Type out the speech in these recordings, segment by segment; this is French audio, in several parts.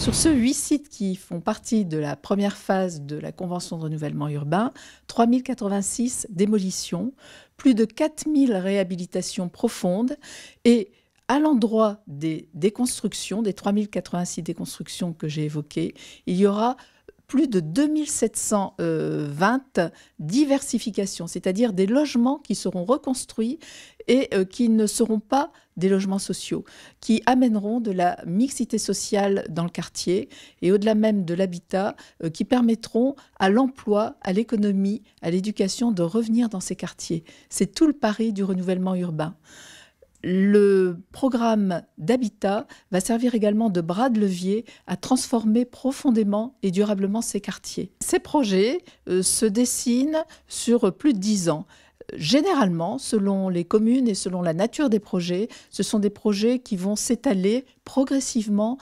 Sur ce 8 sites qui font partie de la première phase de la Convention de renouvellement urbain, 3086 démolitions, plus de 4000 réhabilitations profondes et à l'endroit des déconstructions, des 3086 déconstructions que j'ai évoquées, il y aura plus de 2720 diversifications, c'est-à-dire des logements qui seront reconstruits et qui ne seront pas des logements sociaux, qui amèneront de la mixité sociale dans le quartier et au-delà même de l'habitat, qui permettront à l'emploi, à l'économie, à l'éducation de revenir dans ces quartiers. C'est tout le pari du renouvellement urbain. Le programme d'habitat va servir également de bras de levier à transformer profondément et durablement ces quartiers. Ces projets se dessinent sur plus de 10 ans. Généralement, selon les communes et selon la nature des projets, ce sont des projets qui vont s'étaler progressivement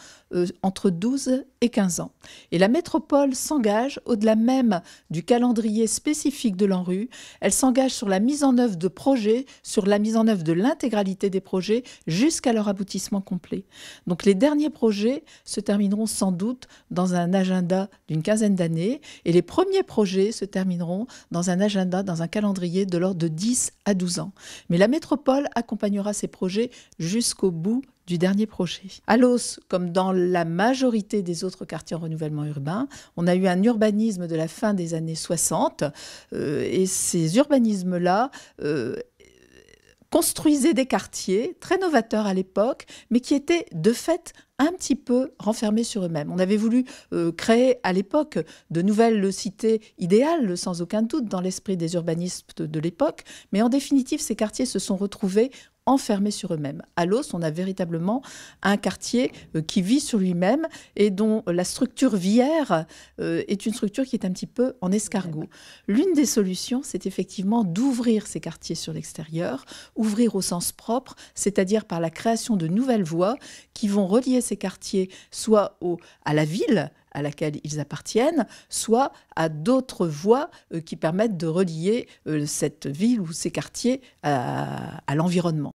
entre 12 et 15 ans. Et la métropole s'engage, au-delà même du calendrier spécifique de l'ANRU, elle s'engage sur la mise en œuvre de projets, sur la mise en œuvre de l'intégralité des projets jusqu'à leur aboutissement complet. Donc les derniers projets se termineront sans doute dans un agenda d'une quinzaine d'années et les premiers projets se termineront dans un agenda, dans un calendrier de l'ordre de 10 à 12 ans. Mais la métropole accompagnera ces projets jusqu'au bout du dernier projet. À Loos, comme dans la majorité des autres quartiers en renouvellement urbain, on a eu un urbanisme de la fin des années 60 et ces urbanismes-là construisaient des quartiers très novateurs à l'époque, mais qui étaient de fait un petit peu renfermés sur eux-mêmes. On avait voulu créer à l'époque de nouvelles cités idéales, sans aucun doute, dans l'esprit des urbanistes de l'époque, mais en définitive, ces quartiers se sont retrouvés enfermés sur eux-mêmes. À Loos, on a véritablement un quartier qui vit sur lui-même et dont la structure viaire est une structure qui est un petit peu en escargot. L'une des solutions, c'est effectivement d'ouvrir ces quartiers sur l'extérieur, ouvrir au sens propre, c'est-à-dire par la création de nouvelles voies qui vont relier ces quartiers soit à la ville à laquelle ils appartiennent, soit à d'autres voies qui permettent de relier cette ville ou ces quartiers à l'environnement.